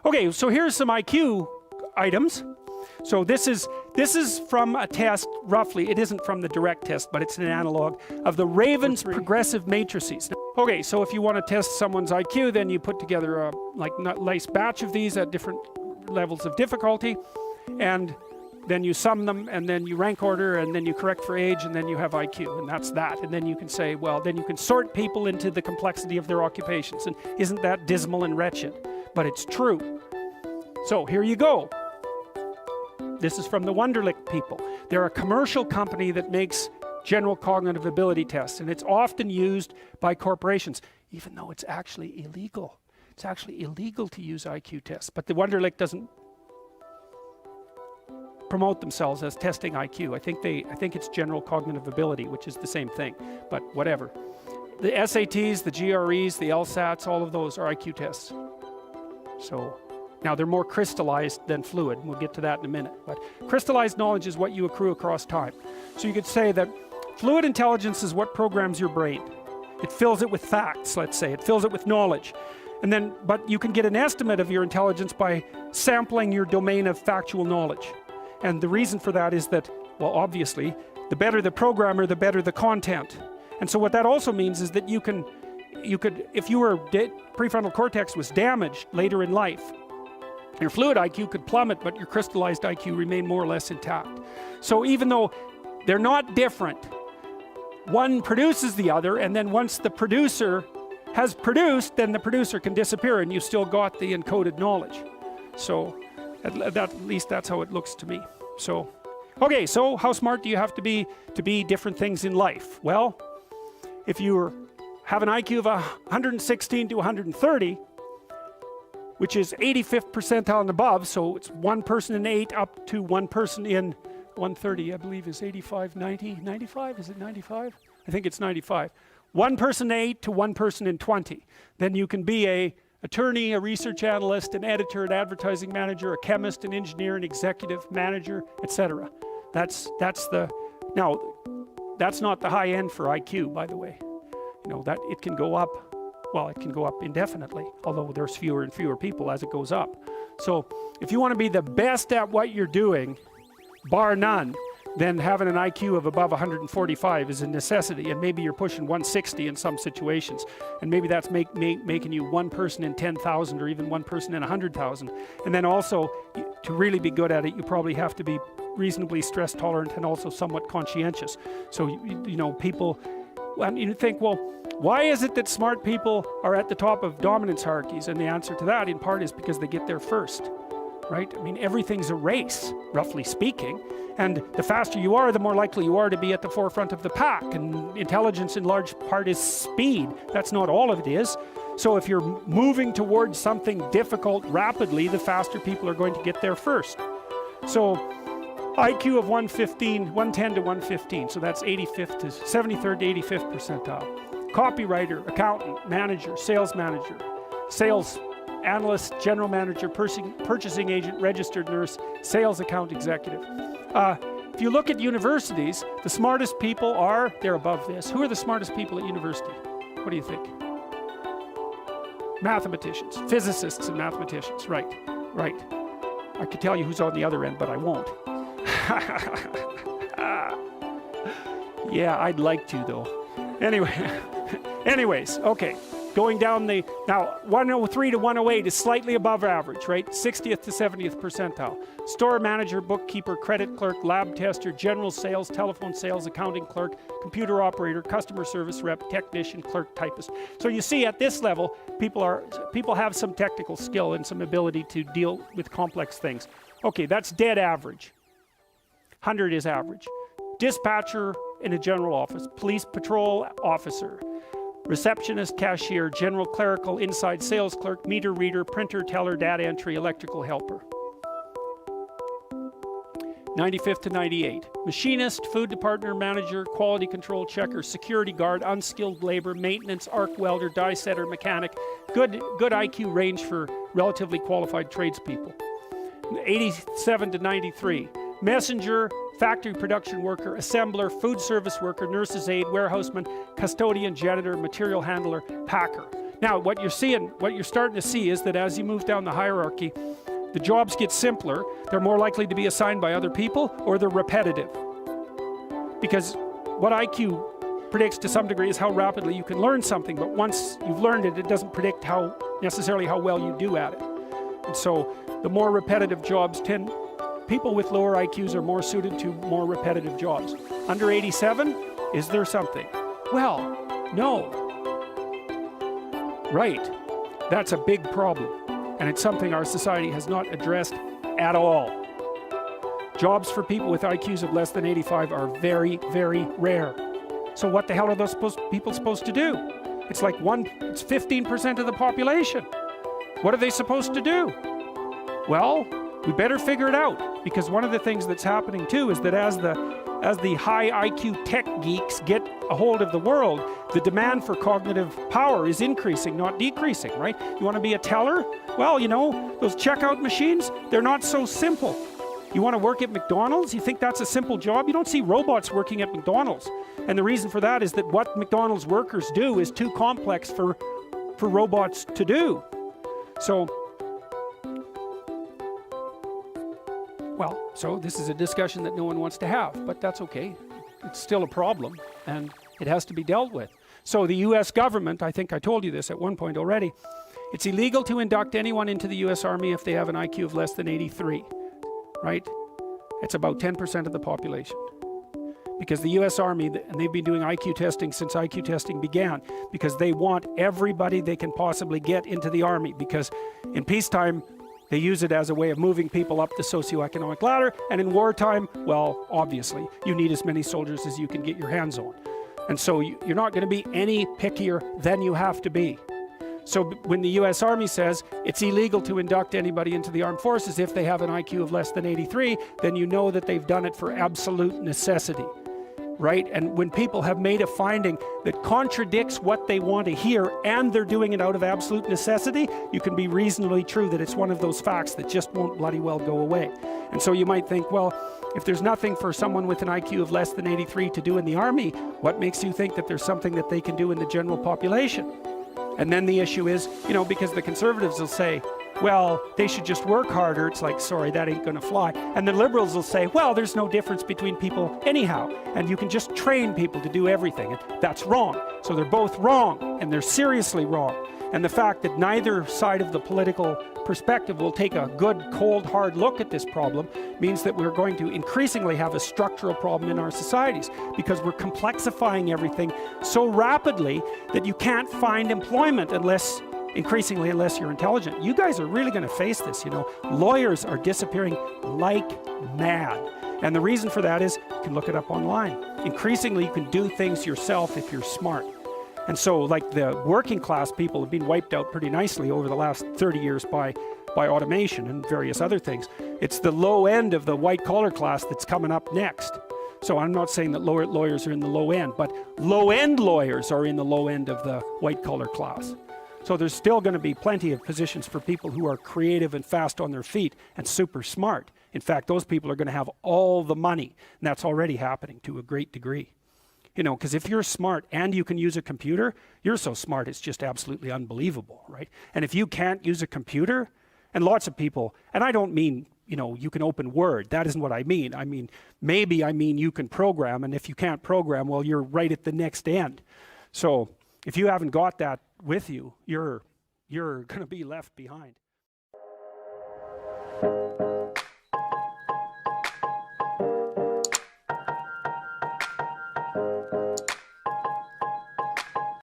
Okay, so here's some IQ items. So this is from a test, roughly. It isn't from the direct test, but it's an analog of the Raven's progressive matrices. Okay, so if you want to test someone's IQ, then you put together a nice batch of these at different levels of difficulty, and then you sum them, and then you rank order, and then you correct for age, and then you have IQ, and that's that. And then you can say, well, then you can sort people into the complexity of their occupations. And isn't that dismal and wretched? But it's true. So here you go. This is from the Wonderlic people. They're a commercial company that makes general cognitive ability tests, and it's often used by corporations, even though it's actually illegal. It's actually illegal to use IQ tests, but the Wonderlic doesn't promote themselves as testing IQ. I think it's general cognitive ability, which is the same thing, but whatever. The SATs, the GREs, the LSATs, all of those are IQ tests. So now they're more crystallized than fluid, and we'll get to that in a minute. But crystallized knowledge is what you accrue across time. So you could say that fluid intelligence is what programs your brain. It fills it with facts, let's say. It fills it with knowledge. And then, but you can get an estimate of your intelligence by sampling your domain of factual knowledge. And the reason for that is that, well, obviously, the better the programmer, the better the content. And so what that also means is that you could, if your prefrontal cortex was damaged later in life, your fluid IQ could plummet, but your crystallized IQ remain more or less intact. So even though they're not different, one produces the other, and then once the producer has produced, then the producer can disappear, and you still got the encoded knowledge. So at least that's how it looks to me. So, okay, so how smart do you have to be different things in life? Well, if you have an IQ of 116 to 130, which is 85th percentile and above, so it's one person in 8 up to one person in 130, I believe is 85, 90, 95, is it 95? I think it's 95. One person in 8 to one person in 20. Then you can be a attorney, a research analyst, an editor, an advertising manager, a chemist, an engineer, an executive manager, etc. That's now, that's not the high end for IQ, by the way. You know, that it can go up. Well, it can go up indefinitely, although there's fewer and fewer people as it goes up. So if you want to be the best at what you're doing, bar none, then having an IQ of above 145 is a necessity, and maybe you're pushing 160 in some situations, and maybe that's making you one person in 10,000 or even one person in 100,000. And then also, to really be good at it, you probably have to be reasonably stress tolerant and also somewhat conscientious. So you know, people, and you think, well, why is it that smart people are at the top of dominance hierarchies? And the answer to that, in part, is because they get there first, right? I mean, everything's a race, roughly speaking, and the faster you are, the more likely you are to be at the forefront of the pack. And intelligence, in large part, is speed. That's not all of it is. So if you're moving towards something difficult rapidly, the faster people are going to get there first. So IQ of 110 to 115, so that's 85th to 73rd to 85th percentile. Copywriter, accountant, manager, sales analyst, general manager, purchasing agent, registered nurse, sales account executive. If you look at universities, the smartest people they're above this. Who are the smartest people at university? What do you think? Mathematicians, physicists and mathematicians, right. I could tell you who's on the other end, but I won't. Yeah, I'd like to though. Anyways, okay. Going down now 103 to 108 is slightly above average, right? 60th to 70th percentile. Store manager, bookkeeper, credit clerk, lab tester, general sales, telephone sales, accounting clerk, computer operator, customer service rep, technician, clerk, typist. So you see at this level, people have some technical skill and some ability to deal with complex things. Okay, that's dead average. 100 is average. Dispatcher in a general office, police patrol officer, receptionist, cashier, general clerical, inside sales clerk, meter reader, printer, teller, data entry, electrical helper. 95th to 98. Machinist, food department manager, quality control checker, security guard, unskilled labor, maintenance, arc welder, die setter, mechanic. Good IQ range for relatively qualified tradespeople. 87 to 93. Messenger, factory production worker, assembler, food service worker, nurse's aide, warehouseman, custodian, janitor, material handler, packer. Now, what you're starting to see is that as you move down the hierarchy, the jobs get simpler. They're more likely to be assigned by other people, or they're repetitive. Because what IQ predicts to some degree is how rapidly you can learn something, but once you've learned it, it doesn't predict necessarily how well you do at it. And so the more repetitive jobs people with lower IQs are more suited to more repetitive jobs. Under 87, is there something? Well, no. Right. That's a big problem. And it's something our society has not addressed at all. Jobs for people with IQs of less than 85 are very, very rare. So what the hell are those people supposed to do? It's 15% of the population. What are they supposed to do? Well, we better figure it out, because one of the things that's happening too is that as the high IQ tech geeks get a hold of the world, the demand for cognitive power is increasing, not decreasing, right? You want to be a teller? Well, you know, those checkout machines, they're not so simple. You want to work at McDonald's? You think that's a simple job? You don't see robots working at McDonald's. And the reason for that is that what McDonald's workers do is too complex for robots to do. So this is a discussion that no one wants to have, but that's okay. It's still a problem, and it has to be dealt with. So the US government, I think I told you this at one point already, it's illegal to induct anyone into the US Army if they have an IQ of less than 83, right? It's about 10% of the population. Because the US Army, and they've been doing IQ testing since IQ testing began, because they want everybody they can possibly get into the Army, because in peacetime, they use it as a way of moving people up the socioeconomic ladder, and in wartime, well, obviously, you need as many soldiers as you can get your hands on. And so you're not going to be any pickier than you have to be. So when the US Army says it's illegal to induct anybody into the armed forces if they have an IQ of less than 83, then you know that they've done it for absolute necessity. Right? And when people have made a finding that contradicts what they want to hear, and they're doing it out of absolute necessity, you can be reasonably true that it's one of those facts that just won't bloody well go away. And so you might think, well, if there's nothing for someone with an IQ of less than 83 to do in the Army, what makes you think that there's something that they can do in the general population? And then the issue is, you know, because the conservatives will say, well, they should just work harder. It's like, sorry, that ain't going to fly. And the liberals will say, well, there's no difference between people anyhow, and you can just train people to do everything. And that's wrong. So they're both wrong, and they're seriously wrong. And the fact that neither side of the political perspective will take a good, cold, hard look at this problem means that we're going to increasingly have a structural problem in our societies, because we're complexifying everything so rapidly that you can't find employment unless you're intelligent. You guys are really going to face this, you know. Lawyers are disappearing like mad. And the reason for that is, you can look it up online. Increasingly, you can do things yourself if you're smart. And so, like, the working class people have been wiped out pretty nicely over the last 30 years by automation and various other things. It's the low end of the white-collar class that's coming up next. So I'm not saying that lawyers are in the low end, but low-end lawyers are in the low end of the white-collar class. So there's still going to be plenty of positions for people who are creative and fast on their feet and super smart. In fact, those people are going to have all the money, and that's already happening to a great degree. You know, because if you're smart and you can use a computer, you're so smart it's just absolutely unbelievable, right? And if you can't use a computer, and lots of people, and I don't mean, you know, you can open Word. That isn't what I mean. I mean, maybe you can program, and if you can't program, well, you're right at the next end. So if you haven't got that with you, you're going to be left behind.